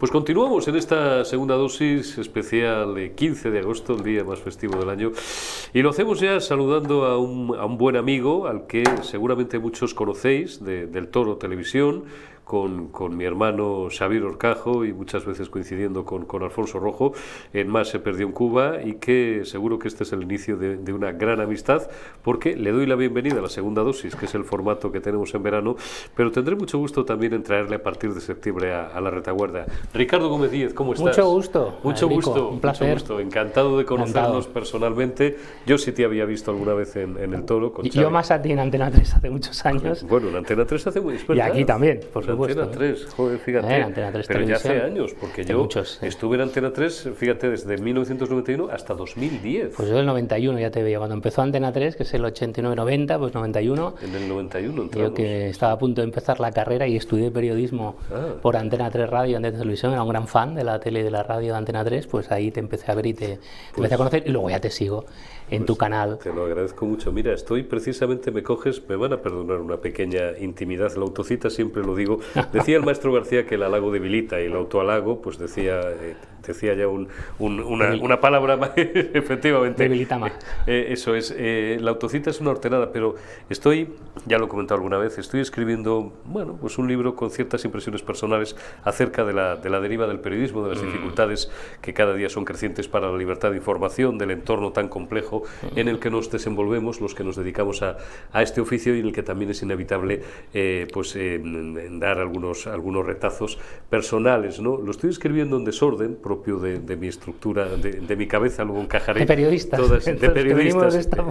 Pues continuamos en esta segunda dosis especial de 15 de agosto, el día más festivo del año, y lo hacemos ya saludando a un buen amigo al que seguramente muchos conocéis del Toro Televisión, con mi hermano Xavier Orcajo y muchas veces coincidiendo con Alfonso Rojo en Más se perdió en Cuba, y que seguro que este es el inicio de una gran amistad, porque le doy la bienvenida a la segunda dosis, que es el formato que tenemos en verano, pero tendré mucho gusto también en traerle a partir de septiembre a la retaguardia. Ricardo Gómez Díez, ¿cómo estás? Mucho gusto. Mucho Enrico, gusto, un placer. mucho gusto. Encantado de conocernos personalmente. Yo sí te había visto alguna vez en el Toro. Con yo más a ti en Antena 3 hace muchos años. Bueno, en Antena 3 hace muy... Y aquí también, por supuesto. Antena 3, joder, fíjate. Antena 3 pero ya televisión. hace años, porque yo estuve en Antena 3, fíjate, desde 1991 hasta 2010. Pues yo del 91 ya te veía. Cuando empezó Antena 3, que es el 89-90, pues 91. En el 91 entramos. Yo que estaba a punto de empezar la carrera y estudié periodismo por Antena 3 Radio, Antena 3 Televisión, era un gran fan de la tele y de la radio de Antena 3, pues ahí te empecé a ver y te empecé a conocer, y luego ya te sigo en tu canal. Te lo agradezco mucho. Mira, estoy precisamente, me van a perdonar una pequeña intimidad, la autocita siempre lo digo. Decía el maestro García que el halago debilita, y el autohalago, pues decía ya una palabra, efectivamente. Debilita más. Eso es, la autocita es una hortenada, pero ya lo he comentado alguna vez, estoy escribiendo, bueno, pues un libro con ciertas impresiones personales acerca de la deriva del periodismo, de las dificultades que cada día son crecientes para la libertad de información, del entorno tan complejo en el que nos desenvolvemos los que nos dedicamos a este oficio, y en el que también es inevitable dar algunos retazos personales, ¿no? Lo estoy escribiendo en desorden propio de mi estructura, de mi cabeza, luego encajaré de periodistas,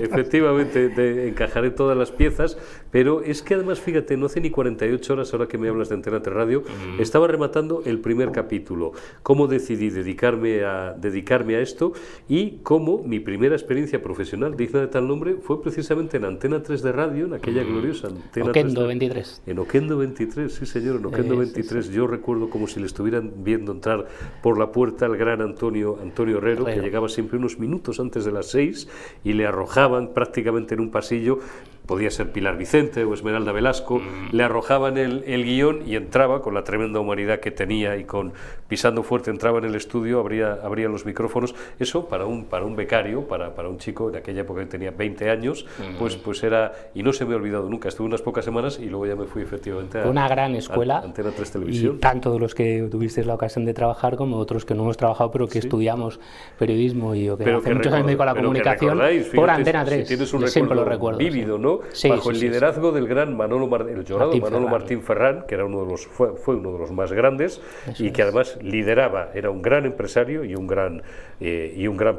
efectivamente, encajaré todas las piezas, pero es que además, fíjate, no hace ni 48 horas, ahora que me hablas de Antena 3 Radio, estaba rematando el primer capítulo, cómo decidí dedicarme a esto, y cómo mi primera experiencia profesional digna de tal nombre fue precisamente en Antena 3 de Radio, en aquella gloriosa Antena Oquendo 3 23. En Oquendo 23, sí señor, en Oquendo 23. Sí. Yo recuerdo como si le estuvieran viendo entrar por la puerta al gran Antonio Herrero, que llegaba siempre unos minutos antes de las 6, y le arrojaban prácticamente en un pasillo, podía ser Pilar Vicente o Esmeralda Velasco, le arrojaban el guión, y entraba con la tremenda humanidad que tenía, y pisando fuerte entraba en el estudio, abría los micrófonos. Eso para un becario, para un chico en aquella época que tenía 20 años, pues era, y no se me ha olvidado nunca. Estuve unas pocas semanas y luego ya me fui efectivamente a una gran escuela, Antena 3 Televisión. Y tanto de los que tuvisteis la ocasión de trabajar como otros que no hemos trabajado, pero que estudiamos periodismo, y yo que hace muchos años me dedico a la comunicación, por Antena 3. Si tienes un siempre lo recuerdo. Vívido, ¿no? Bajo el liderazgo del gran Manolo Martín Ferrán, que era fue uno de los más grandes, y que además lideraba, era un gran empresario y un gran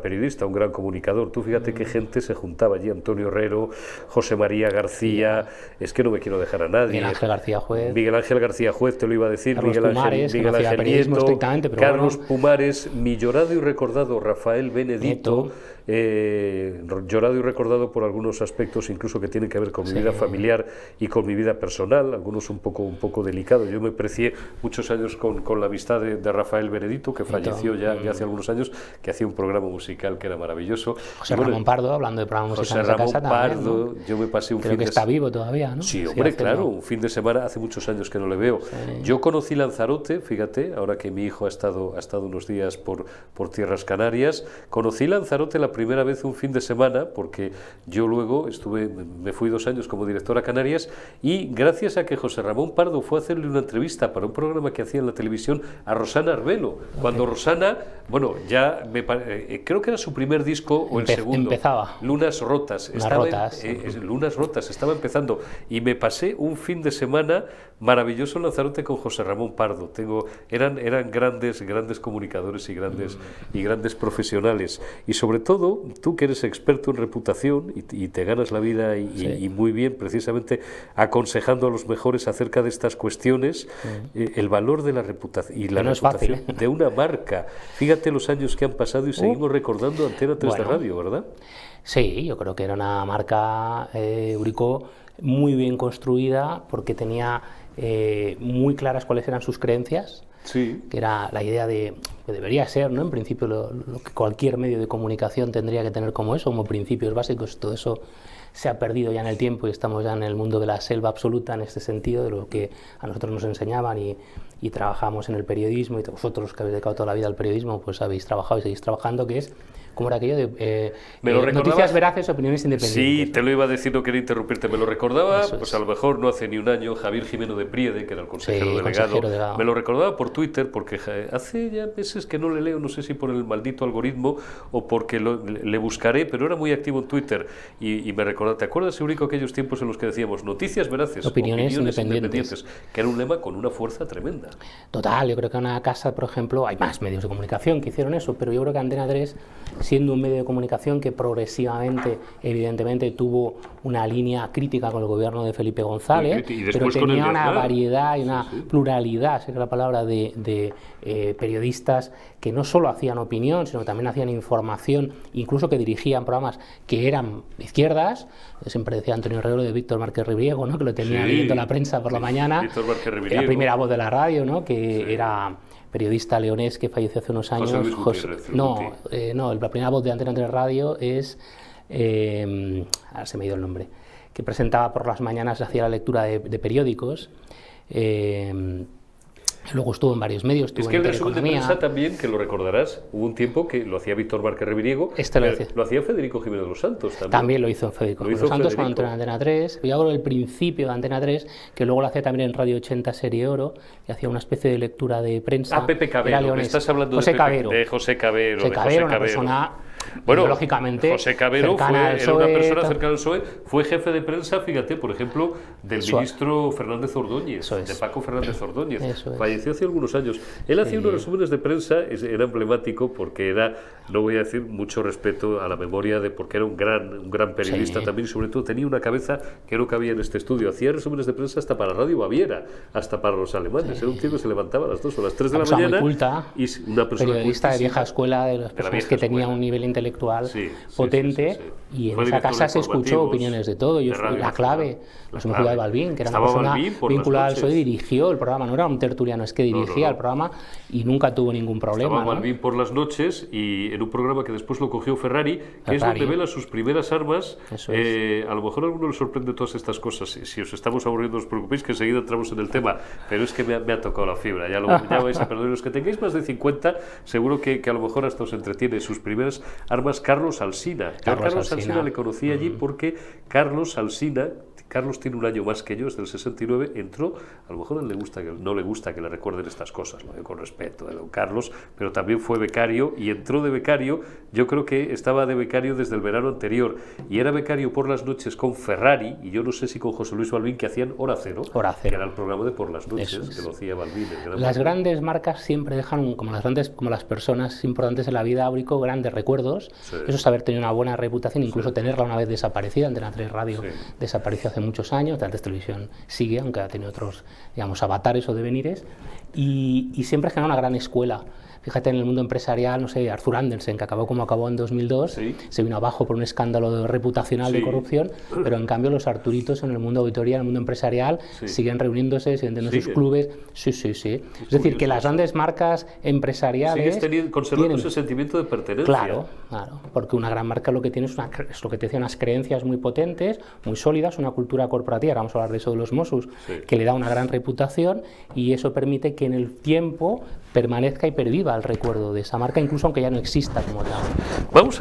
periodista, un gran comunicador. Tú fíjate qué gente se juntaba allí: Antonio Herrero, José María García, es que no me quiero dejar a nadie. Miguel Ángel García Juez, te lo iba a decir, Miguel Ángel Nieto, Carlos Pumares, mi llorado y recordado Rafael Benedito, llorado y recordado por algunos aspectos incluso que tienen que ver con mi vida familiar y con mi vida personal, algunos un poco delicados. Yo me precié muchos años con la amistad de Rafael Benedito, que falleció ya hace algunos años, que hacía un programa musical que era maravilloso. José Ramón Pardo, hablando de programa musical en casa también, ¿no? Yo me pasé un Creo que está vivo todavía, ¿no? Sí, hombre, claro, un fin de semana, hace muchos años que no le veo. Yo conocí Lanzarote, fíjate, ahora que mi hijo ha estado unos días por tierras canarias, conocí Lanzarote la primera vez un fin de semana, porque yo luego me fui 2 años como director a Canarias, y gracias a que José Ramón Pardo fue a hacerle una entrevista para un programa que hacía en la televisión a Rosana Arbelo, cuando Rosana, bueno, creo que era su primer disco o el segundo. Empezaba. Lunas Rotas. Lunas Rotas, estaba empezando, y me pasé un fin de semana maravilloso en Lanzarote con José Ramón Pardo. Eran grandes comunicadores y grandes profesionales, y sobre todo tú que eres experto en reputación y te ganas la vida y muy bien, precisamente aconsejando a los mejores acerca de estas cuestiones, el valor de la reputación y la reputación de una marca. Fíjate los años que han pasado y seguimos recordando Antena 3 de Radio, ¿verdad? Sí, yo creo que era una marca, Eurico, muy bien construida, porque tenía muy claras cuáles eran sus creencias. Sí. Que era la idea de que debería ser, ¿no? En principio lo que cualquier medio de comunicación tendría que tener como principios básicos. Todo eso se ha perdido ya en el tiempo, y estamos ya en el mundo de la selva absoluta en este sentido, de lo que a nosotros nos enseñaban, y y trabajamos en el periodismo, y vosotros que habéis dedicado toda la vida al periodismo, pues habéis trabajado y seguís trabajando, que es como era aquello de noticias veraces, opiniones independientes. Sí, te lo iba a decir, no quería interrumpirte. Me lo recordaba, pues a lo mejor no hace ni un año, Javier Jimeno de Priede, que era el consejero delegado. Me lo recordaba por Twitter, porque hace ya meses que no le leo, no sé si por el maldito algoritmo o porque le buscaré, pero era muy activo en Twitter. Y me recordaba, ¿te acuerdas, Eurico, aquellos tiempos en los que decíamos noticias veraces, opiniones independientes? Que era un lema con una fuerza tremenda. Total, yo creo que en una casa, por ejemplo, hay más medios de comunicación que hicieron eso, pero yo creo que Antena 3, siendo un medio de comunicación que progresivamente, evidentemente, tuvo una línea crítica con el gobierno de Felipe González, pero tenía una variedad y una pluralidad, sería la palabra, de periodistas que no solo hacían opinión, sino que también hacían información, incluso que dirigían programas que eran de izquierdas. Siempre decía Antonio Herrero de Víctor Márquez Ribriego, ¿no?, que lo tenía leyendo la prensa por la mañana, la primera voz de la radio, ¿no?, que era periodista leonés que falleció hace unos años. La primera voz de Antena 3 Radio es, ahora se me ha ido el nombre, que presentaba por las mañanas, hacía la lectura de periódicos. Luego estuvo en varios medios. Es que el resumen de prensa también, que lo recordarás, hubo un tiempo que lo hacía Víctor Márquez Riviriego, lo hacía Federico Jiménez de los Santos también. También lo hizo Federico Jiménez de los Santos cuando entró en Antena 3. Yo hablo del principio de Antena 3, que luego lo hacía también en Radio 80 Serie Oro, y hacía una especie de lectura de prensa. Pepe Cabero, estás hablando José de José Cabero. Una persona... Bueno, lógicamente, José Cabero era una persona cercana al PSOE, fue jefe de prensa, fíjate, por ejemplo, del ministro Fernández Ordóñez, de Paco Fernández Ordóñez. Falleció hace algunos años. Él hacía unos resúmenes de prensa, era emblemático porque era, no voy a decir, mucho respeto a la memoria de porque era un gran periodista también, y sobre todo tenía una cabeza que no cabía en este estudio. Hacía resúmenes de prensa hasta para Radio Baviera, hasta para los alemanes. Era un tío que se levantaba a las 2 o las 3 de la mañana. Culta, y una persona periodista de vieja escuela, de las personas que tenía un nivel intelectual potente, y en esa casa se escuchó opiniones de todo. Yo fui la clave, nos hemos de Balbín, que era una persona vinculada al PSOE, dirigió el programa, no era un tertuliano, es que dirigía el programa y nunca tuvo ningún problema. Estaba Balbín por las noches, y en un programa que después lo cogió Ferrari, que es donde vela sus primeras armas. A lo mejor a alguno le sorprende todas estas cosas. Si os estamos aburriendo, no os preocupéis, que enseguida entramos en el tema, pero es que me ha tocado la fibra, ya vais a perder. Los que tengáis más de 50, seguro que a lo mejor hasta os entretiene. Sus primeras armas, Carlos Alsina. Carlos Alsina le conocí allí porque Carlos tiene un año más que yo, es del 69, entró, a lo mejor no le gusta que le recuerden estas cosas, lo digo con respeto de don Carlos, pero también fue becario, y entró de becario, yo creo que estaba de becario desde el verano anterior, y era becario por las noches con Ferrari, y yo no sé si con José Luis Balbín, que hacían Hora Cero, que era el programa de por las noches, que lo hacía Balbín. Las grandes marcas siempre dejan, como las personas importantes en la vida, Eurico, grandes recuerdos. Eso es haber tenido una buena reputación, incluso tenerla una vez desaparecida. Antena 3 Radio desapareció hace muchos años, Antena 3 Televisión sigue, aunque ha tenido otros, digamos, avatares o devenires, y siempre ha generado una gran escuela. Fíjate, en el mundo empresarial, no sé, Arthur Andersen, que acabó como acabó en 2002, se vino abajo por un escándalo reputacional de corrupción, pero en cambio los Arturitos en el mundo auditoría, en el mundo empresarial, siguen reuniéndose, siguen teniendo sus clubes. Es decir, que las grandes marcas empresariales conservando ese sentimiento de pertenencia. Claro, porque una gran marca lo que tiene es lo que te decía, unas creencias muy potentes, muy sólidas, una cultura corporativa, ahora vamos a hablar de eso de los Mossos, que le da una gran reputación, y eso permite que en el tiempo permanezca y perviva el recuerdo de esa marca, incluso aunque ya no exista como tal. Vamos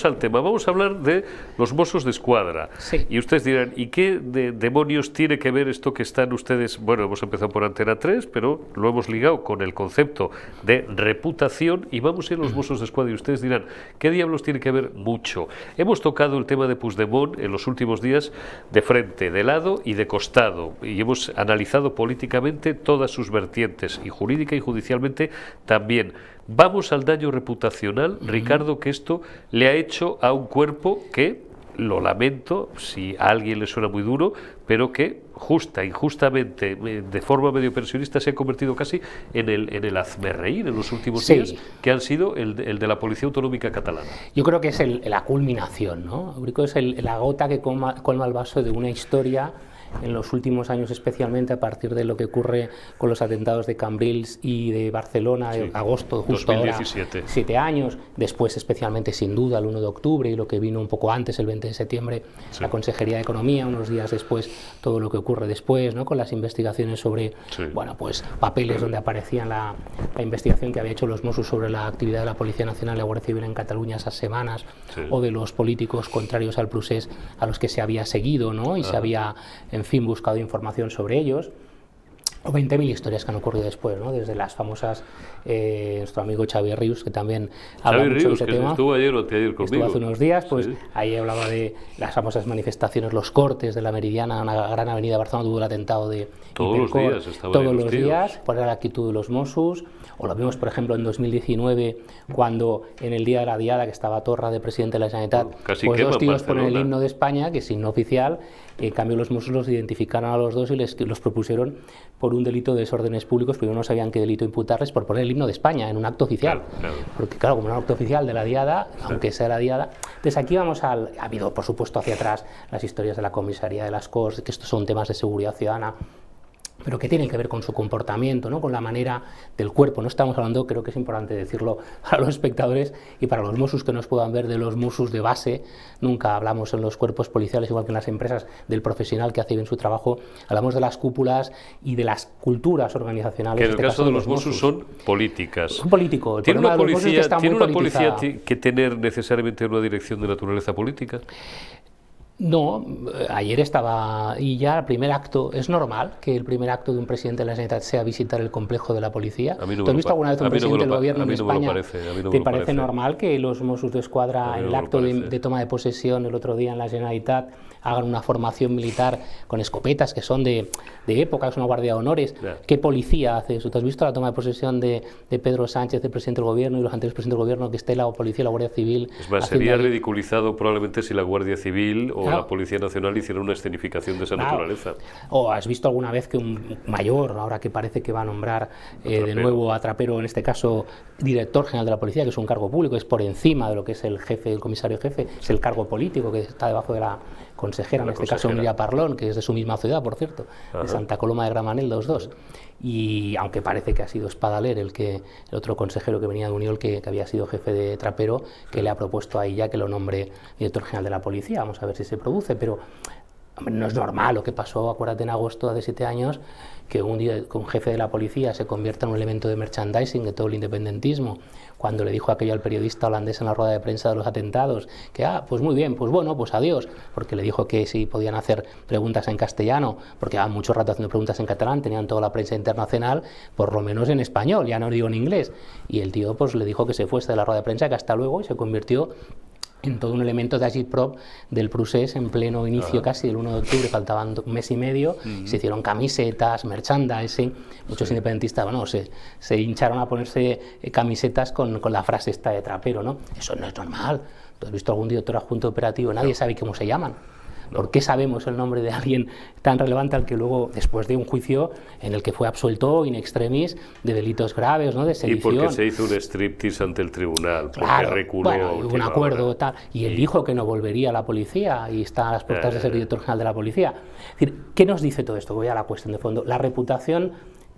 al tema, vamos a hablar de los Mossos de Escuadra. Y ustedes dirán, ¿y qué demonios tiene que ver esto que están ustedes? Bueno, hemos empezado por Antena 3, pero lo hemos ligado con el concepto de reputación, y vamos a ir a los Mossos de Escuadra, y ustedes dirán, ¿qué diablos tiene que ver? Mucho. Hemos tocado el tema de Puigdemont en los últimos días de frente, de lado y de costado, y hemos analizado políticamente todas sus vertientes, y jurídica y judicialmente también. Vamos al daño reputacional, Ricardo, que esto le ha hecho a un cuerpo que, lo lamento, si a alguien le suena muy duro, pero que injustamente, de forma medio pensionista, se ha convertido casi en el hazmerreír en los últimos días, que han sido el de la Policía Autonómica Catalana. Yo creo que es la culminación, ¿no? Es la gota que colma el vaso de una historia en los últimos años, especialmente a partir de lo que ocurre con los atentados de Cambrils y de Barcelona, de agosto, justo 2017. Ahora, 7 años, después especialmente sin duda el 1 de octubre y lo que vino un poco antes, el 20 de septiembre, la Consejería de Economía, unos días después todo lo que ocurre después, ¿no? Con las investigaciones sobre, bueno, pues papeles donde aparecía la investigación que había hecho los Mossos sobre la actividad de la Policía Nacional y la Guardia Civil en Cataluña esas semanas, o de los políticos contrarios al procés a los que se había seguido, ¿no? Y se había, en fin, buscado información sobre ellos. O 20.000 historias que han ocurrido después, ¿no? Desde las famosas, nuestro amigo Xavi Rius, que también habla mucho de ese tema. Estuvo ayer o ayer conmigo. Estuvo hace unos días, pues ahí hablaba de las famosas manifestaciones, los cortes de la Meridiana, una gran avenida de Barcelona, tuvo el atentado de todos los días, cuál era la actitud de los Mossos. O lo vimos, por ejemplo, en 2019, cuando en el día de la Diada, que estaba Torra de presidente de la Generalitat, pues 2 tíos ponen el himno de España, que es himno oficial. En cambio, los Mossos los identificaron a los dos y los propusieron por un delito de desórdenes públicos, pero no sabían qué delito imputarles por poner el himno de España en un acto oficial. Porque claro, como un acto oficial de la Diada, aunque sea la Diada. Entonces aquí vamos ha habido, por supuesto, hacia atrás las historias de la comisaría de las Corts, que estos son temas de seguridad ciudadana, pero que tienen que ver con su comportamiento, ¿no? Con la manera del cuerpo. No estamos hablando, creo que es importante decirlo para los espectadores y para los Mossos que nos puedan ver, de los Mossos de base. Nunca hablamos en los cuerpos policiales, igual que en las empresas, del profesional que hace bien su trabajo. Hablamos de las cúpulas y de las culturas organizacionales. Que en el caso de los Mossos son políticas. Son políticos. ¿Tiene una policía que tener necesariamente una dirección de naturaleza política? No, ayer estaba, y ya el primer acto, ¿es normal que el primer acto de un presidente de la Generalitat sea visitar el complejo de la policía? ¿Tú has visto alguna vez un presidente del gobierno en España? ¿Te parece normal que los Mossos d'Esquadra, en el acto de toma de posesión el otro día en la Generalitat, hagan una formación militar con escopetas que son de época, es una guardia de honores? ¿Qué policía hace eso? ¿Tú has visto la toma de posesión de Pedro Sánchez, el presidente del gobierno, y los anteriores presidentes del gobierno, que esté la policía, la Guardia Civil? Es más, sería ridiculizado probablemente si la Guardia Civil o la Policía Nacional hiciera una escenificación de esa naturaleza. ¿O has visto alguna vez que un mayor, ahora que parece que va a nombrar de nuevo a Trapero, en este caso director general de la policía, que es un cargo público, es por encima de lo que es el jefe, el comisario jefe, es el cargo político que está debajo de la consejera, en este caso Emilia Parlón, que es de su misma ciudad, por cierto, de Santa Coloma de Gramenet, los dos? Y aunque parece que ha sido Espadaler el otro consejero que venía de Unión, que había sido jefe de Trapero, que le ha propuesto ahí ya que lo nombre director general de la policía. Vamos a ver si se produce, pero hombre, no es normal lo que pasó, acuérdate, en agosto de 7 años, que un jefe de la policía se convierta en un elemento de merchandising de todo el independentismo, cuando le dijo aquello al periodista holandés en la rueda de prensa de los atentados, que pues muy bien, pues bueno, pues adiós, porque le dijo que sí podían hacer preguntas en castellano, porque llevaban mucho rato haciendo preguntas en catalán, tenían toda la prensa internacional, por lo menos en español, ya no digo en inglés, y el tío pues le dijo que se fuese de la rueda de prensa, que hasta luego, y se convirtió en todo un elemento de agitprop del procés en pleno inicio casi del 1 de octubre, faltaban un mes y medio, se hicieron camisetas, merchandising, muchos independentistas, bueno, se hincharon a ponerse camisetas con la frase esta de Trapero, ¿no? Eso no es normal. ¿Tú has visto algún director adjunto operativo? Nadie sabe cómo se llaman. ¿Por qué sabemos el nombre de alguien tan relevante al que luego, después de un juicio en el que fue absuelto in extremis de delitos graves, ¿no? De sedición? Y porque se hizo un striptease ante el tribunal, claro, porque reculó. Bueno, hubo un acuerdo tal, y él dijo que no volvería a la policía y está a las puertas de ser director general de la policía. Es decir, ¿qué nos dice todo esto? Voy a la cuestión de fondo. La reputación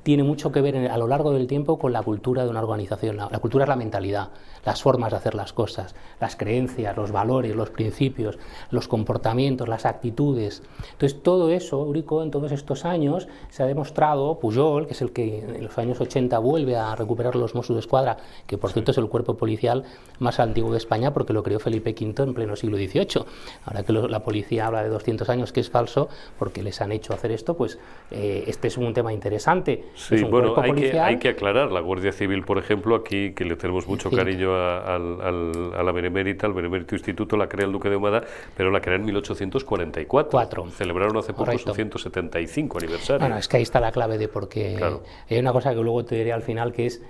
tiene mucho que ver a lo largo del tiempo con la cultura de una organización. La cultura es la mentalidad, las formas de hacer las cosas, las creencias, los valores, los principios, los comportamientos, las actitudes. Entonces todo eso, Eurico, en todos estos años se ha demostrado. Pujol, que es el que en los años 80 vuelve a recuperar los Mossos d'Esquadra, que por cierto es el cuerpo policial más antiguo de España porque lo creó Felipe V en pleno siglo XVIII. Ahora que la policía habla de 200 años, que es falso porque les han hecho hacer esto, pues este es un tema interesante. Sí, bueno, hay que aclarar, la Guardia Civil, por ejemplo, aquí, que le tenemos mucho cariño a la Benemérita, al Benemérito Instituto, la crea el Duque de Ahumada, pero la crea en 1844. Celebraron hace poco su 175 aniversario. Bueno, es que ahí está la clave de por qué. Claro. Hay una cosa que luego te diré al final, que es,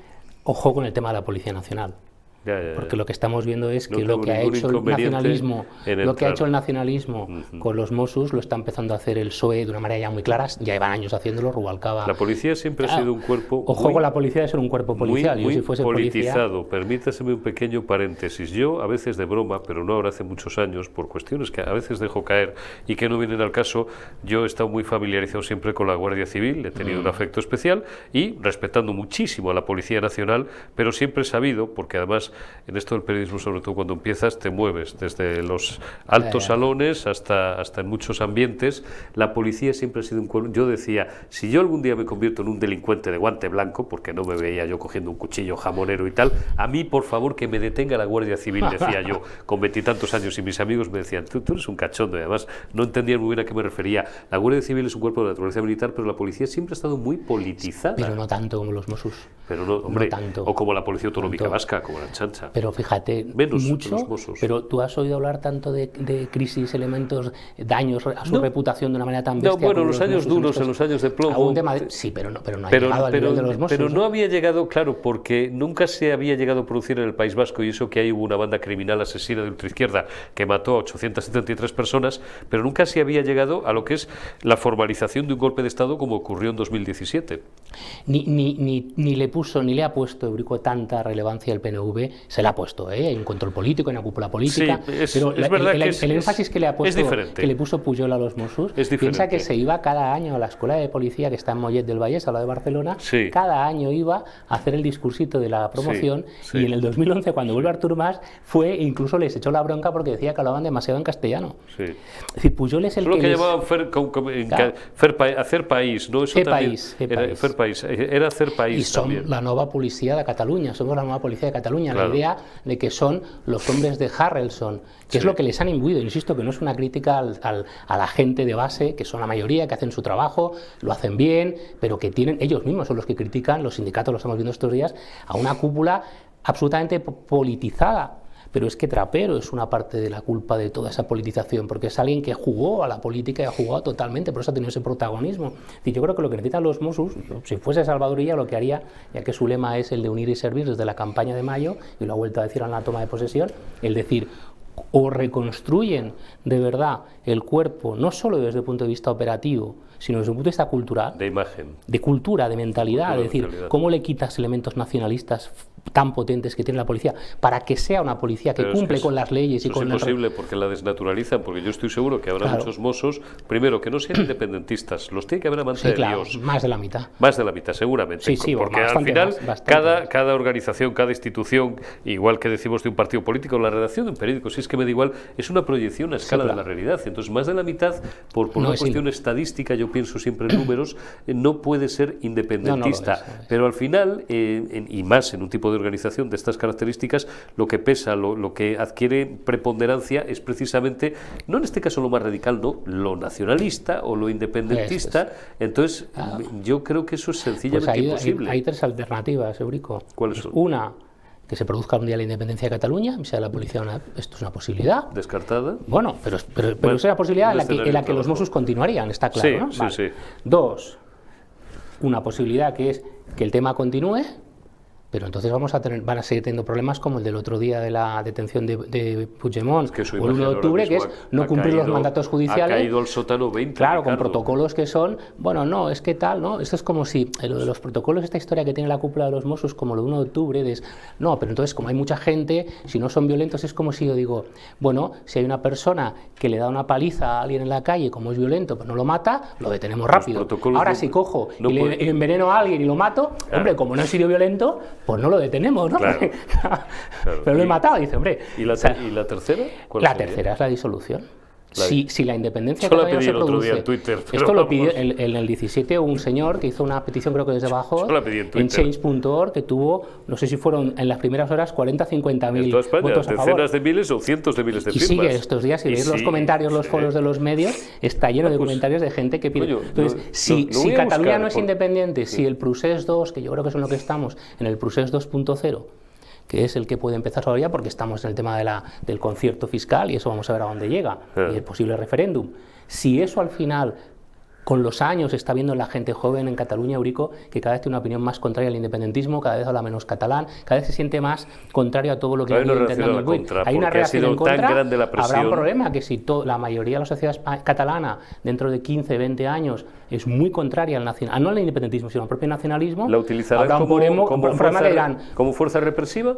ojo con el tema de la Policía Nacional. Porque lo que estamos viendo es que lo que ha hecho el nacionalismo, con los Mossos lo está empezando a hacer el PSOE de una manera ya muy clara, ya llevan años haciéndolo, Rubalcaba. La policía siempre ha sido un cuerpo ojo con la policía de ser un cuerpo policial. Muy yo, si fuese politizado. Policía... Permítaseme un pequeño paréntesis. Yo, a veces de broma, pero no ahora, hace muchos años, por cuestiones que a veces dejo caer y que no vienen al caso, yo he estado muy familiarizado siempre con la Guardia Civil, he tenido un afecto especial y respetando muchísimo a la Policía Nacional, pero siempre he sabido, porque además en esto del periodismo, sobre todo cuando empiezas, te mueves desde los altos salones hasta en muchos ambientes. La policía siempre ha sido un cuerpo. Yo decía, si yo algún día me convierto en un delincuente de guante blanco, porque no me veía yo cogiendo un cuchillo jamonero y tal, a mí, por favor, que me detenga la Guardia Civil, decía yo, con 20 y tantos años, y mis amigos me decían, tú eres un cachondo, y además no entendían muy bien a qué me refería. La Guardia Civil es un cuerpo de naturaleza militar, pero la policía siempre ha estado muy politizada. Pero no tanto como los Mossos. Pero no, hombre, no tanto, o como la Policía Autonómica Vasca, como la Chancha. Pero fíjate, menos mucho, los Mossos. Pero tú has oído hablar tanto de crisis, elementos, daños a su reputación de una manera tan bestia. No, bueno, en los años duros, en los años de plomo. Sí, pero no ha llegado al nivel de los Mossos. Pero no había llegado, claro, porque nunca se había llegado a producir en el País Vasco, y eso que ahí hubo una banda criminal asesina de ultraizquierda que mató a 873 personas, pero nunca se había llegado a lo que es la formalización de un golpe de Estado como ocurrió en 2017. Ni le ha puesto Eurico tanta relevancia el PNV, se le ha puesto, hay un control político, hay una cúpula política, sí, pero el énfasis que le ha puesto, que le puso Pujol a los Mossos, piensa que se iba cada año a la escuela de policía que está en Mollet del Vallès, a la de Barcelona, cada año iba a hacer el discursito de la promoción, y en el 2011, cuando vuelve Artur Mas, incluso les echó la bronca porque decía que hablaban demasiado en castellano. Es decir, Pujol es el que llamaban hacer país, ¿no? Eso Fer país, era hacer país. Y son también la nueva policía de Cataluña, somos la nueva policía de Cataluña, la idea de que son los hombres de Harrelson, que es lo que les han imbuido. Insisto, que no es una crítica a la gente de base, que son la mayoría, que hacen su trabajo, lo hacen bien, pero que tienen, ellos mismos son los que critican, los sindicatos lo estamos viendo estos días, a una cúpula absolutamente politizada. Pero es que Trapero es una parte de la culpa de toda esa politización, porque es alguien que jugó a la política y ha jugado totalmente, por eso ha tenido ese protagonismo. Y yo creo que lo que necesitan los Mossos, si fuese Salvador Illa, lo que haría, ya que su lema es el de unir y servir desde la campaña de mayo, y lo ha vuelto a decir en la toma de posesión, el decir, o reconstruyen de verdad el cuerpo, no solo desde el punto de vista operativo, sino desde un punto de vista cultural, de imagen, de cultura, de mentalidad, es decir, cómo le quitas elementos nacionalistas tan potentes que tiene la policía para que sea una policía que cumple con las leyes y con es imposible porque la desnaturalizan, porque yo estoy seguro que habrá muchos Mossos, primero, que no sean independentistas, los tiene que haber amante de Dios. Más de la mitad. Más de la mitad, seguramente. Porque al final, cada organización, cada institución, igual que decimos de un partido político, la redacción de un periódico, si es que me da igual, es una proyección a escala de la realidad. Entonces, más de la mitad, por una cuestión estadística, yo pienso siempre en números, no puede ser independentista. Pero al final, y más en un tipo de organización de estas características, lo que pesa, lo que adquiere preponderancia es precisamente, no en este caso lo más radical, no, lo nacionalista o lo independentista. Entonces, yo creo que eso es sencillamente imposible. Hay tres alternativas, Eurico. ¿Cuáles son? Una, que se produzca un día la independencia de Cataluña, sea la policía esto es una posibilidad. ¿Descartada? Bueno, pero es una posibilidad en la que los Mossos continuarían, está claro, ¿no? Sí. Dos, una posibilidad que es que el tema continúe, pero entonces van a seguir teniendo problemas como el del otro día de la detención de Puigdemont, o el 1 de octubre, que es no cumplir los mandatos judiciales. Ha caído al sótano 20. Claro, con protocolos que son, bueno, no, es que tal, ¿no? Esto es como si, lo de los protocolos, esta historia que tiene la cúpula de los Mossos, como lo de 1 de octubre, no, pero entonces como hay mucha gente, si no son violentos, es como si yo digo, bueno, si hay una persona que le da una paliza a alguien en la calle, como es violento, pues no lo mata, lo detenemos rápido. Ahora si cojo y le enveneno a alguien y lo mato, hombre, como no he sido violento, pues no lo detenemos, ¿no? Claro. Pero lo he matado, dice, hombre. ¿Y la tercera? La tercera es la disolución. Si la independencia de Cataluña se produce, en Twitter, esto lo pidió en el 17 un señor que hizo una petición, creo que desde abajo, en change.org, que tuvo, no sé si fueron en las primeras horas 40-50.000 votos a favor. Decenas de miles o cientos de miles de firmas. Y sigue estos días, si veis los comentarios, los foros de los medios, está lleno de comentarios de gente que pide. Entonces, si Cataluña no es independiente, si el Procés 2, que yo creo que es en lo que estamos, en el Procés 2.0, que es el que puede empezar ahora ya, porque estamos en el tema del concierto fiscal y eso vamos a ver a dónde llega, y el posible referéndum. Si eso al final con los años está viendo la gente joven en Cataluña, Eurico, que cada vez tiene una opinión más contraria al independentismo, cada vez habla menos catalán, cada vez se siente más contrario a todo lo que hay una reacción a la contra, hay una reacción en contra, tan grande la presión. Habrá un problema que si la mayoría de la sociedad catalana dentro de 15, 20 años es muy contraria al nacionalismo, no al independentismo, sino al propio nacionalismo, ¿la utilizarán como fuerza represiva?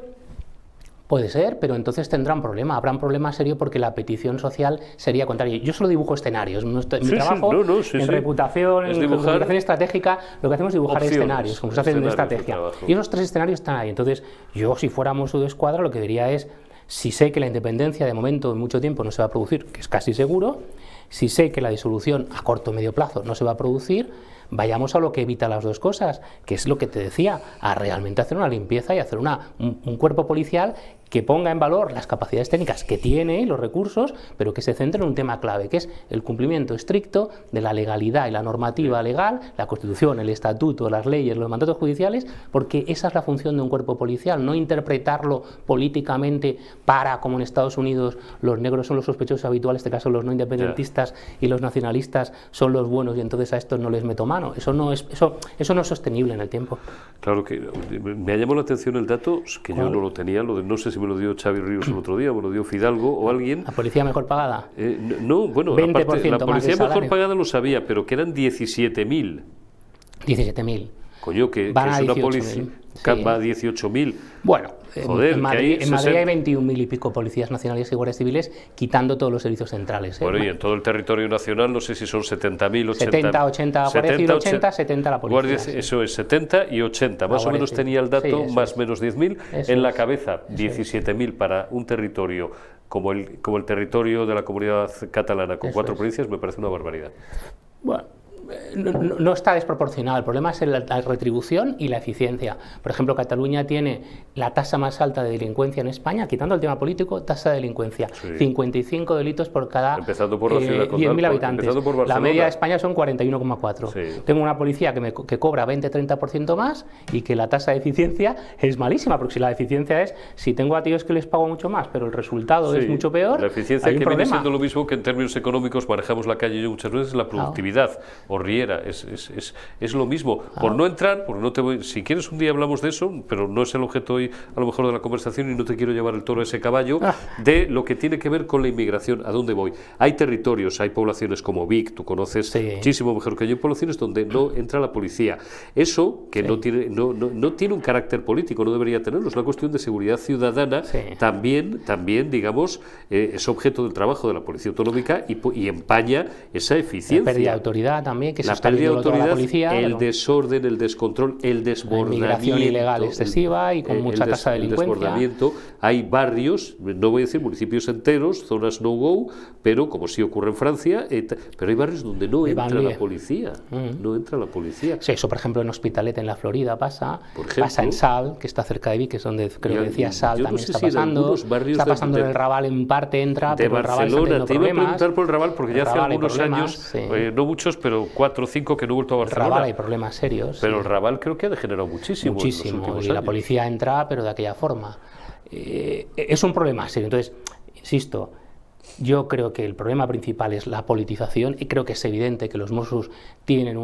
Puede ser, pero entonces tendrán problema, habrá un problema serio porque la petición social sería contraria. Yo solo dibujo escenarios, mi trabajo en reputación, en comunicación estratégica, lo que hacemos es dibujar escenarios, como se hace en estrategia. Y esos 3 escenarios están ahí. Entonces, yo si fuéramos de escuadra, lo que diría es, si sé que la independencia de momento en mucho tiempo no se va a producir, que es casi seguro, si sé que la disolución a corto o medio plazo no se va a producir, vayamos a lo que evita las dos cosas, que es lo que te decía, a realmente hacer una limpieza y hacer un cuerpo policial que ponga en valor las capacidades técnicas que tiene y los recursos, pero que se centre en un tema clave, que es el cumplimiento estricto de la legalidad y la normativa legal, la Constitución, el Estatuto, las leyes, los mandatos judiciales, porque esa es la función de un cuerpo policial, no interpretarlo políticamente para, como en Estados Unidos, los negros son los sospechosos habituales, en este caso los no independentistas y los nacionalistas son los buenos y entonces a estos no les meto mano. Eso no es sostenible en el tiempo. Claro que me ha llamado la atención el dato, que yo no lo tenía, lo de, no sé si me lo dio Xavi Ríos el otro día, me lo dio Fidalgo o alguien. ¿La policía mejor pagada? No, bueno, aparte, la policía mejor pagada lo sabía, pero que eran 17.000. 17.000. Coño, que es una policía, va a 18.000. Bueno, joder, en Madrid hay 21.000 y pico policías nacionales y guardias civiles, quitando todos los servicios centrales. Bueno, y en todo el territorio nacional no sé si son 70.000, 80. 70, 80, Guardia Civil 80, 70 la policía. Eso es, 70 y 80. Más o menos tenía el dato, más o menos 10.000. En la cabeza, 17.000 para un territorio como el territorio de la comunidad catalana, con 4 provincias, me parece una barbaridad. Bueno. No está desproporcionado, el problema es la retribución y la eficiencia. Por ejemplo, Cataluña tiene la tasa más alta de delincuencia en España, quitando el tema político, tasa de delincuencia, 55 delitos por cada 10.000 habitantes. La media de España son 41,4. Tengo una policía que cobra 20-30% más y que la tasa de eficiencia es malísima, porque si la eficiencia es, si tengo a tíos que les pago mucho más, pero el resultado es mucho peor, la eficiencia que viene siendo lo mismo que en términos económicos manejamos la calle muchas veces, la productividad. Riera, es lo mismo, por no entrar, porque no te voy, si quieres un día hablamos de eso, pero no es el objeto hoy a lo mejor de la conversación y no te quiero llevar el toro a ese caballo, de lo que tiene que ver con la inmigración, ¿a dónde voy? Hay territorios, hay poblaciones como Vic, tú conoces muchísimo mejor que yo, poblaciones donde no entra la policía, eso que no tiene un carácter político, no debería tenerlo, es una cuestión de seguridad ciudadana, también digamos, es objeto del trabajo de la Policía Autonómica y empaña esa eficiencia. La pérdida de autoridad también, que la pérdida de autoridad, la policía, el desorden, el descontrol, el desbordamiento. La inmigración ilegal excesiva y con mucha tasa de delincuencia. El desbordamiento. Hay barrios, no voy a decir municipios enteros, zonas no-go, pero como sí ocurre en Francia, pero hay barrios donde no entra la policía. No entra la policía. Sí, eso por ejemplo en Hospitalet, en la Florida, pasa en Sal, que está cerca de Vic, que es donde creo que decía Sal, también está pasando. Está pasando en el Raval en parte, entra, pero el Raval está teniendo problemas. Te iba a preguntar por el Raval, porque ya hace algunos años, no muchos, pero 4 o 5 que no he vuelto a Barcelona. El Raval hay problemas serios. Pero el Raval creo que ha degenerado muchísimo. Muchísimo, y la policía entra, pero de aquella forma. Es un problema serio. Entonces, insisto, yo creo que el problema principal es la politización y creo que es evidente que los Mossos tienen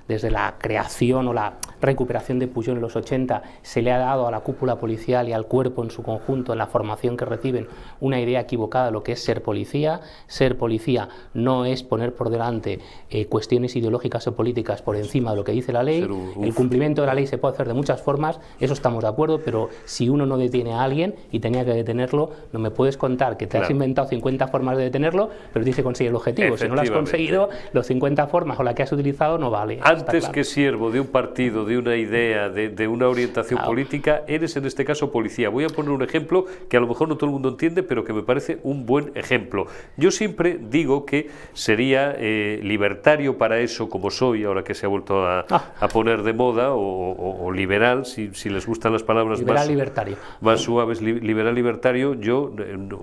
desde la creación o la recuperación de Pujol en los 80, se le ha dado a la cúpula policial y al cuerpo en su conjunto, en la formación que reciben, una idea equivocada de lo que es ser policía. Ser policía no es poner por delante cuestiones ideológicas o políticas por encima de lo que dice la ley. El cumplimiento de la ley se puede hacer de muchas formas, eso estamos de acuerdo, pero si uno no detiene a alguien y tenía que detenerlo, no me puedes contar que te has inventado 50 formas de detenerlo, pero tienes que conseguir el objetivo. Si no lo has conseguido, los 50 formas o la que has utilizado no vale. Antes que siervo de un partido, de una idea, de una orientación política, eres en este caso policía. Voy a poner un ejemplo que a lo mejor no todo el mundo entiende, pero que me parece un buen ejemplo. Yo siempre digo que sería libertario para eso, como soy, ahora que se ha vuelto a poner de moda, o liberal, si les gustan las palabras liberal, libertario. Más suaves, liberal libertario. Yo,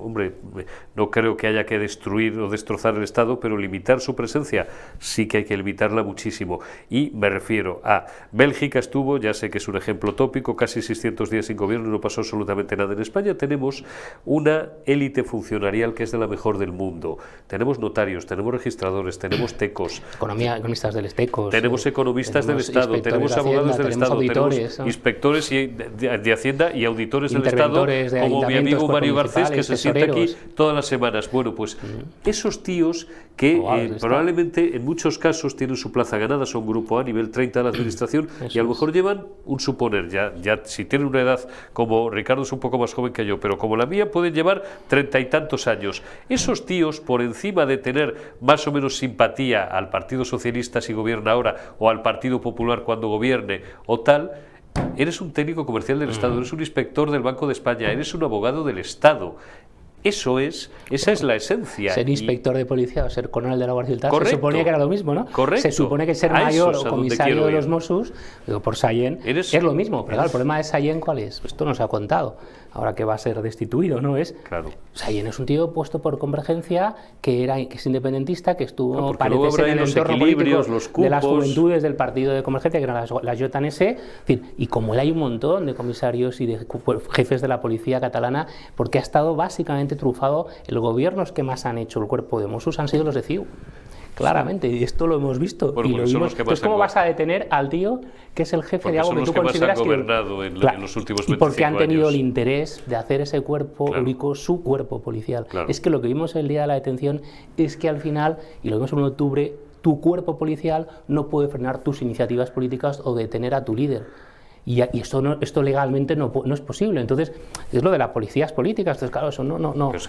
hombre, no creo creo que haya que destruir o destrozar el Estado, pero limitar su presencia sí que hay que limitarla muchísimo. Y me refiero a Bélgica estuvo, ya sé que es un ejemplo tópico, casi 600 días sin gobierno y no pasó absolutamente nada. En España tenemos una élite funcionarial que es de la mejor del mundo. Tenemos notarios, tenemos registradores, tenemos tecos. Economistas del Estecos. Tenemos economistas del Estado, tenemos abogados del Estado, tenemos inspectores de Hacienda y auditores del Estado, como mi amigo Mario Garcés, que se sienta aquí todas las semanas. Bueno, pues esos tíos que probablemente en muchos casos tienen su plaza ganada, son grupo A, nivel 30 de la administración, y a lo mejor llevan un suponer, ya si tienen una edad como Ricardo es un poco más joven que yo, pero como la mía pueden llevar 30 y tantos años. Esos tíos, por encima de tener más o menos simpatía al Partido Socialista si gobierna ahora, o al Partido Popular cuando gobierne, o tal, eres un técnico comercial del Estado, eres un inspector del Banco de España, eres un abogado del Estado. Esa es la esencia. Ser inspector de policía o ser coronel de la Guardia Civil, correcto, se suponía que era lo mismo, ¿no? Correcto. Se supone que ser mayor o comisario de los Mossos, digo, por Sallent, es lo mismo. Pero claro, el problema de Sallent, ¿cuál es? Pues esto no se ha contado. Ahora que va a ser destituido, ¿no? Sallent es un tío puesto por Convergencia que es independentista, que estuvo, parece ser, en el entorno político de las juventudes del partido de Convergencia, que eran las JNS. En fin, y como él hay un montón de comisarios y de jefes de la policía catalana, porque ha estado básicamente trufado. Los gobiernos que más han hecho el cuerpo de Mossos han sido los de CiU. Claramente, y esto lo hemos visto. Bueno, y lo vimos. Entonces, ¿cómo vas a detener al tío que es el jefe de algo que tú consideras que gobernado en los últimos 25 y porque han tenido años. El interés de hacer ese cuerpo único, su cuerpo policial? Es que lo que vimos el día de la detención es que al final, y lo vimos el 1 de octubre, tu cuerpo policial no puede frenar tus iniciativas políticas o detener a tu líder. Y esto legalmente no es posible. Entonces, es lo de las policías políticas. Entonces, claro, eso no. Es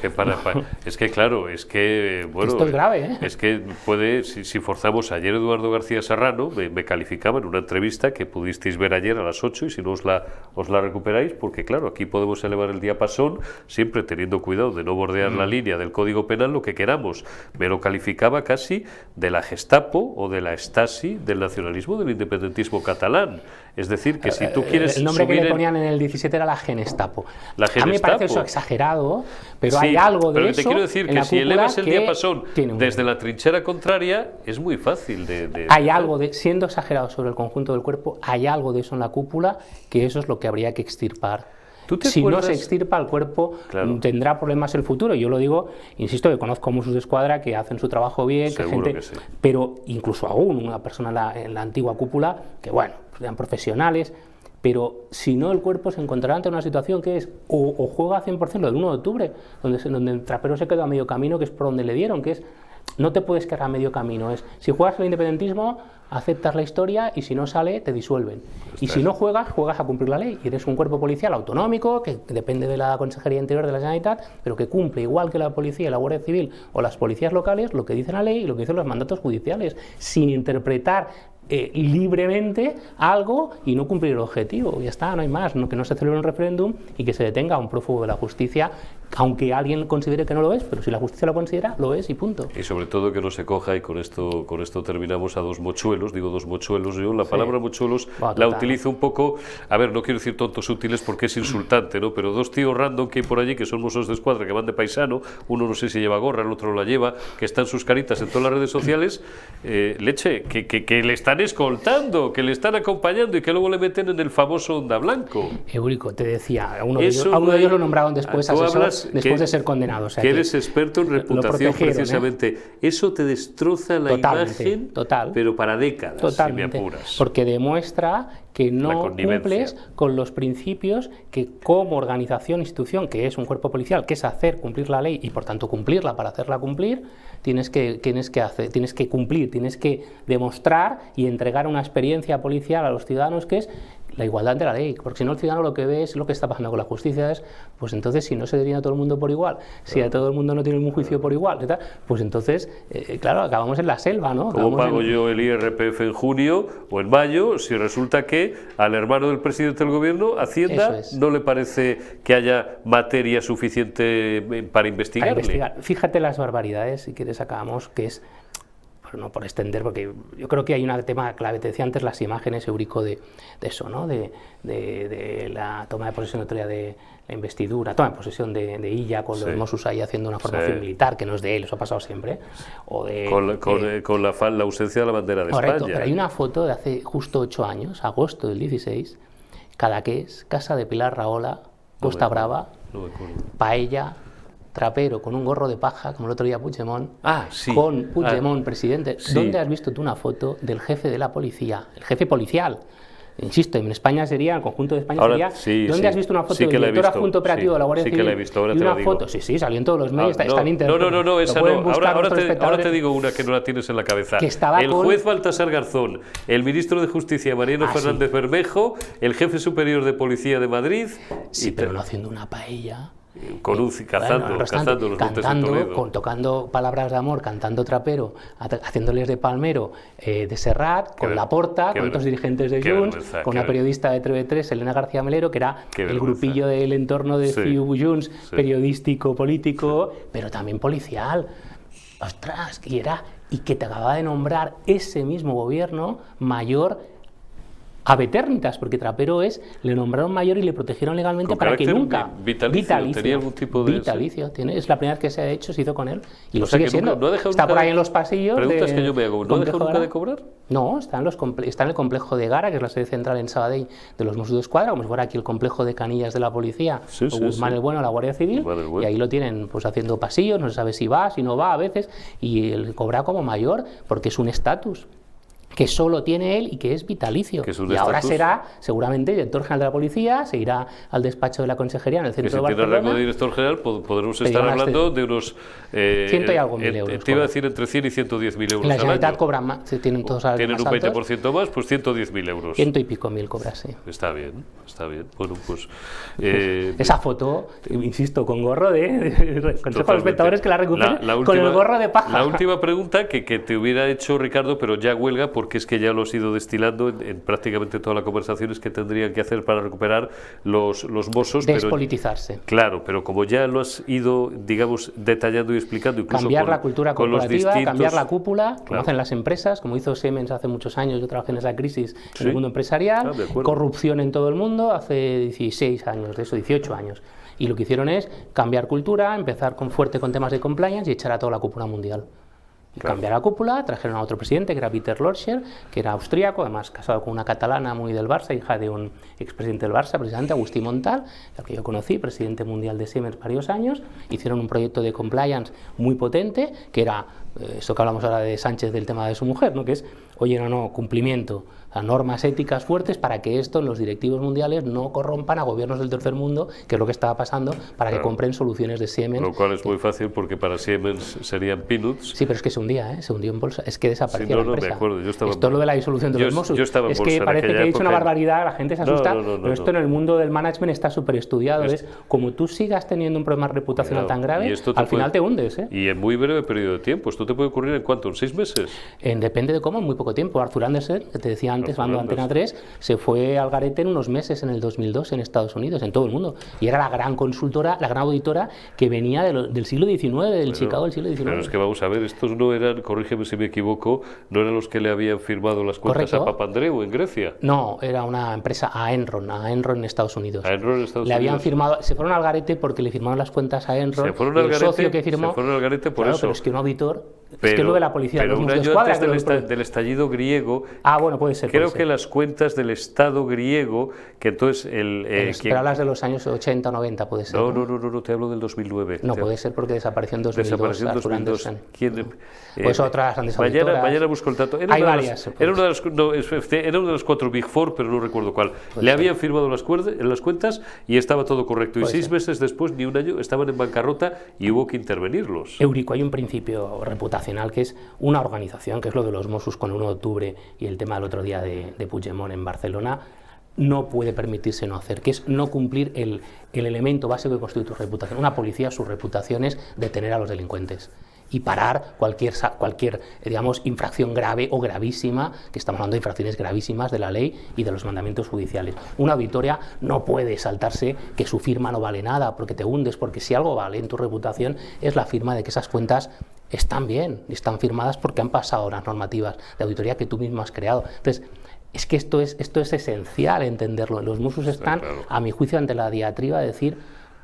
que claro, es que, bueno, esto es grave, ¿eh? Es que puede, si forzamos, ayer Eduardo García Serrano me calificaba en una entrevista que pudisteis ver ayer a las 8, y si no os la recuperáis, porque claro, aquí podemos elevar el diapasón, siempre teniendo cuidado de no bordear la línea del Código Penal, lo que queramos. Me lo calificaba casi de la Gestapo o de la Stasi del nacionalismo, del independentismo catalán. Es decir, que si tú quieres el nombre que le ponían en el 17 era la Genestapo. A mí me parece eso exagerado, pero sí, hay algo de pero eso. Pero te quiero decir que si elevas el diapasón desde la trinchera contraria, es muy fácil de hay algo siendo exagerado sobre el conjunto del cuerpo, hay algo de eso en la cúpula, que eso es lo que habría que extirpar. Si no se extirpa, el cuerpo tendrá problemas en el futuro. Yo lo digo, insisto, que conozco Mossos de Escuadra que hacen su trabajo bien, pero incluso aún una persona en la antigua cúpula, que bueno, sean profesionales, pero si no, el cuerpo se encontrará ante una situación que es o juega 100% lo del 1 de octubre, donde el trapero se quedó a medio camino, que es por donde le dieron, que es no te puedes quedar a medio camino. Si juegas al independentismo, aceptas la historia, y si no sale, te disuelven. Y si no juegas a cumplir la ley. Y eres un cuerpo policial autonómico, que depende de la Consejería Interior de la Generalitat, pero que cumple, igual que la policía, la Guardia Civil o las policías locales, lo que dice la ley y lo que dicen los mandatos judiciales, sin interpretar libremente algo y no cumplir el objetivo. Ya está, no hay más. Que no se celebre un referéndum y que se detenga a un prófugo de la justicia, aunque alguien considere que no lo es, pero si la justicia lo considera, lo es y punto. Y sobre todo que no se coja, y con esto terminamos, a dos mochuelos. Digo dos mochuelos, yo la palabra mochuelos la utilizo un poco, a ver, no quiero decir tontos útiles porque es insultante, ¿no? Pero dos tíos random que hay por allí, que son Mossos de Escuadra, que van de paisano, uno no sé si lleva gorra, el otro no la lleva, que están sus caritas en todas las redes sociales, leche, que le están escoltando, que le están acompañando y que luego le meten en el famoso Onda Blanco. Eurico, te decía, a uno de ellos lo nombraron después asesor, después de ser condenado. O sea, que eres experto en reputación, precisamente. Eso te destroza la imagen, pero para décadas, si me apuras. Porque demuestra que no cumples con los principios que como organización, institución, que es un cuerpo policial, que es hacer cumplir la ley y por tanto cumplirla para hacerla cumplir, tienes que cumplir, tienes que demostrar y entregar una experiencia policial a los ciudadanos que es la igualdad ante la ley, porque si no el ciudadano lo que ve es lo que está pasando con la justicia, pues entonces si no se define a todo el mundo por igual, si a todo el mundo no tiene un juicio por igual, pues entonces, claro, acabamos en la selva, ¿no? ¿Cómo pago yo el IRPF en junio o en mayo si resulta que al hermano del presidente del gobierno, Hacienda, no le parece que haya materia suficiente para investigarle? Fíjate las barbaridades, si quieres acabamos, que es no por extender, porque yo creo que hay un tema clave. Te decía antes las imágenes, Eurico, de eso, ¿no? de la toma de posesión de la investidura, toma de posesión de Illa con los Mossos ahí haciendo una formación militar, que no es de él, eso ha pasado siempre. O con la ausencia de la bandera de correcto, España. Pero hay una foto de hace justo 8 años, agosto del 16, Cadaqués, casa de Pilar Rahola, Costa Brava, paella, trapero con un gorro de paja, como el otro día Puigdemont, con Puigdemont, presidente. ¿Dónde has visto tú una foto del jefe de la policía, el jefe policial? Insisto, en España sería, en el conjunto de España sería... ¿Dónde has visto una foto del director adjunto operativo de la Guardia Civil? Sí que la he visto, ahora te lo digo. Foto, sí, salió en todos los medios, está en internet. No, esa no. Ahora te digo una que no la tienes en la cabeza. El juez Baltasar Garzón, el ministro de Justicia Mariano Fernández Bermejo, el jefe superior de Policía de Madrid... Sí, pero no haciendo una paella... cazando los montes de Toledo. Tocando palabras de amor, cantando trapero, haciéndoles de palmero de Serrat, con Laporta, con otros dirigentes de Junts, con una periodista de TV3, Elena García Melero, que era el grupillo del entorno de CiU Junts, periodístico, político, pero también policial. Ostras, y que te acababa de nombrar ese mismo gobierno mayor ab aeternitas, porque Trapero le nombraron mayor y le protegieron legalmente para que nunca... Vitalicio. ¿Tenía algún tipo de...? Vitalicio. Es la primera vez que se ha hecho, se hizo con él. Y lo sigue siendo. Está por ahí en los pasillos. Preguntas que yo me hago. ¿No dejó nunca de cobrar? No, está en el complejo de Gara, que es la sede central en Sabadell de los Mossos d'Esquadra, como si fuera aquí el complejo de Canillas de la policía, o Guzmán el Bueno, la Guardia Civil, y ahí lo tienen pues haciendo pasillos, no se sabe si va, si no va a veces, y él cobra como mayor, porque es un estatus que solo tiene él y que es vitalicio. Y ahora será, seguramente, director general de la policía, se irá al despacho de la consejería en el centro de Barcelona. Si tiene rango de director general, podremos estar hablando de unos... 100 y algo mil euros. Te iba a decir entre 100 y 110.000 euros. La Generalitat cobra más, tienen todos salarios más altos. Tienen un 20% más, pues 110.000 euros. 100 y pico mil cobra, sí. Está bien. Bueno, pues... esa foto, insisto, con gorro de... Consejo a los espectadores que la recuperen con el gorro de paja. La última pregunta que te hubiera hecho Ricardo, pero ya huelga, porque es que ya lo has ido destilando en prácticamente todas las conversaciones que tendrían que hacer para recuperar los Mossos. Despolitizarse. Claro, pero como ya lo has ido, digamos, detallando y explicando, incluso cambiar la cultura corporativa, cambiar la cúpula, como hacen las empresas, como hizo Siemens hace muchos años. Yo trabajé en esa crisis en el mundo empresarial, corrupción en todo el mundo, hace 16 años de eso, 18 años. Y lo que hicieron es cambiar cultura, empezar fuerte con temas de compliance y echar a toda la cúpula mundial. Cambiar la cúpula, trajeron a otro presidente que era Peter Lorcher, que era austríaco, además casado con una catalana muy del Barça, hija de un expresidente del Barça, precisamente Agustí Montal, al que yo conocí, presidente mundial de Siemens varios años. Hicieron un proyecto de compliance muy potente, que era esto que hablamos ahora de Sánchez del tema de su mujer, ¿no? Que es, oye, cumplimiento a normas éticas fuertes para que esto en los directivos mundiales no corrompan a gobiernos del tercer mundo, que es lo que estaba pasando, para que compren soluciones de Siemens. Lo cual es muy fácil porque para Siemens serían peanuts. Sí, pero es que se hundió en bolsa, es que desapareció la empresa. Me acuerdo, esto es lo de la disolución de los Mossos. Es que parece que he dicho una barbaridad, la gente se asusta, pero esto en el mundo del management está súper estudiado. Es como tú sigas teniendo un problema reputacional tan grave, al final te hundes. Y en muy breve periodo de tiempo. ¿Esto te puede ocurrir en cuánto? ¿En 6 meses? Depende de cómo, en muy poco tiempo. Arthur Andersen, que te decía antes, hablando de Antena 3, se fue al garete en unos meses, en el 2002, en Estados Unidos, en todo el mundo. Y era la gran consultora, la gran auditora que venía del siglo XIX, del Chicago del siglo XIX. Pero es que vamos a ver, estos no eran, corrígeme si me equivoco, no eran los que le habían firmado las cuentas a Papandreou en Grecia. No, era una empresa, a Enron en Estados Unidos. Le habían firmado, se fueron al garete porque le firmaron las cuentas a Enron. Se fueron al garete, socio que firmó, se fueron al garete por eso. Pero es que un auditor... es que lo de la policía, pero un año antes del estallido griego, bueno, puede ser. Creo que las cuentas del Estado griego, que entonces pero hablas de los años 80 o 90, puede ser. No, te hablo del 2009. No, puede ser porque desapareció en 2002. ¿Quién? Pues otras grandes auditoras. Mañana busco el dato. Hay varias. Era una de las 4 Big Four, pero no recuerdo cuál. Le habían firmado las cuentas y estaba todo correcto. Y 6 meses después, ni un año, estaban en bancarrota y hubo que intervenirlos. Eurico, hay un principio reputacional que es una organización, que es lo de los Mossos con el 1 de octubre y el tema del otro día de Puigdemont en Barcelona, no puede permitirse no hacer, que es no cumplir el elemento básico que constituye tu reputación. Una policía, su reputación es detener a los delincuentes y parar cualquier digamos, infracción grave o gravísima, que estamos hablando de infracciones gravísimas de la ley y de los mandamientos judiciales. Una auditoría no puede saltarse que su firma no vale nada, porque te hundes, porque si algo vale en tu reputación es la firma de que esas cuentas están bien, están firmadas porque han pasado las normativas de auditoría que tú mismo has creado. Entonces, es que esto es esencial entenderlo. Los Mossos están, a mi juicio, ante la diatriba de decir,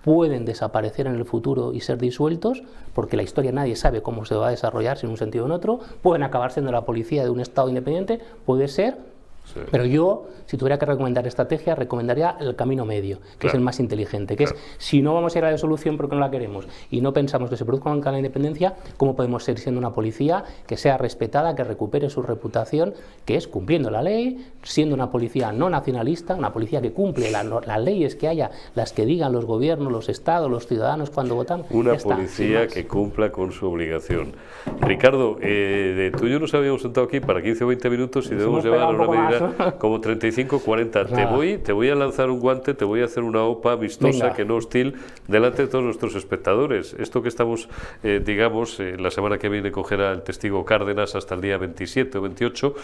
pueden desaparecer en el futuro y ser disueltos, porque la historia nadie sabe cómo se va a desarrollar, si en un sentido o en otro, pueden acabar siendo la policía de un Estado independiente, puede ser. Sí. Pero yo, si tuviera que recomendar estrategia, recomendaría el camino medio, que es el más inteligente, que es, si no vamos a ir a la solución porque no la queremos y no pensamos que se produzca nunca la independencia, ¿cómo podemos seguir siendo una policía que sea respetada, que recupere su reputación, que es cumpliendo la ley, siendo una policía no nacionalista, una policía que cumple las leyes que haya, las que digan los gobiernos, los estados, los ciudadanos cuando votamos? Una policía que cumpla con su obligación. Ricardo, tú y yo nos habíamos sentado aquí para 15 o 20 minutos y debemos llevar a una medida como 35 40. Te voy a lanzar un guante, te voy a hacer una OPA amistosa, que no hostil, delante de todos nuestros espectadores. Esto que estamos, digamos, la semana que viene cogerá el testigo Cárdenas hasta el día 27 o 28,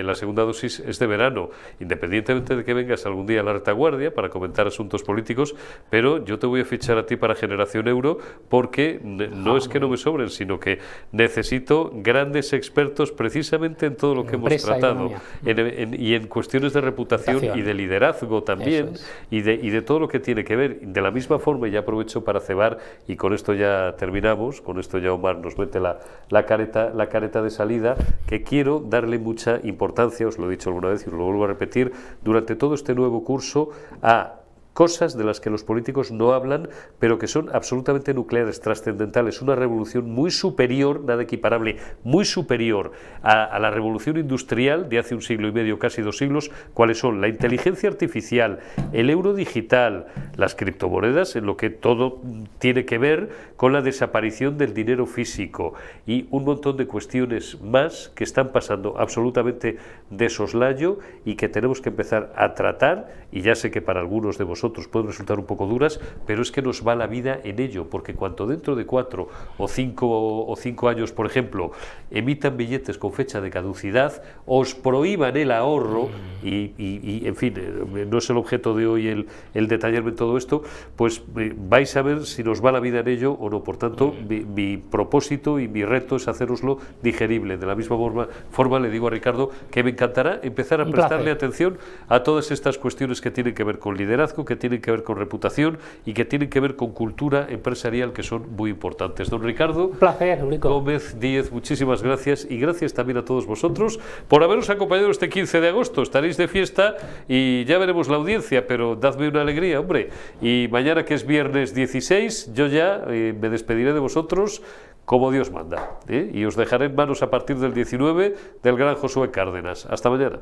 la segunda dosis es de verano, independientemente de que vengas algún día a la retaguardia para comentar asuntos políticos, pero yo te voy a fichar a ti para Generación Euro porque no es que no me sobren, sino que necesito grandes expertos precisamente en todo lo que hemos tratado. Y en cuestiones de reputación y de liderazgo también, y de todo lo que tiene que ver. De la misma forma, y ya aprovecho para cebar, y con esto ya terminamos, con esto ya Omar nos mete la careta de salida, que quiero darle mucha importancia, os lo he dicho alguna vez y os lo vuelvo a repetir, durante todo este nuevo curso a cosas de las que los políticos no hablan, pero que son absolutamente nucleares, trascendentales, una revolución muy superior, nada equiparable, muy superior a la revolución industrial de hace un siglo y medio, casi 2 siglos, cuáles son la inteligencia artificial, el euro digital, las criptomonedas, en lo que todo tiene que ver con la desaparición del dinero físico y un montón de cuestiones más que están pasando absolutamente de soslayo y que tenemos que empezar a tratar, y ya sé que para algunos de vosotros pueden resultar un poco duras, pero es que nos va la vida en ello, porque cuando dentro de 4 o 5 años, por ejemplo, emitan billetes con fecha de caducidad, os prohíban el ahorro, y en fin, no es el objeto de hoy el detallarme todo esto, pues vais a ver si nos va la vida en ello o no. Por tanto, mi propósito y mi reto es haceroslo digerible. De la misma forma le digo a Ricardo que me encantará empezar a prestarle atención a todas estas cuestiones que tienen que ver con liderazgo, que tienen que ver con reputación y que tienen que ver con cultura empresarial, que son muy importantes. Don Ricardo Gómez Díez, muchísimas gracias, y gracias también a todos vosotros por haberos acompañado este 15 de agosto. Estaréis de fiesta y ya veremos la audiencia, pero dadme una alegría, hombre. Y mañana, que es viernes 16, yo ya me despediré de vosotros como Dios manda, y os dejaré en manos a partir del 19 del gran Josué Cárdenas. Hasta mañana.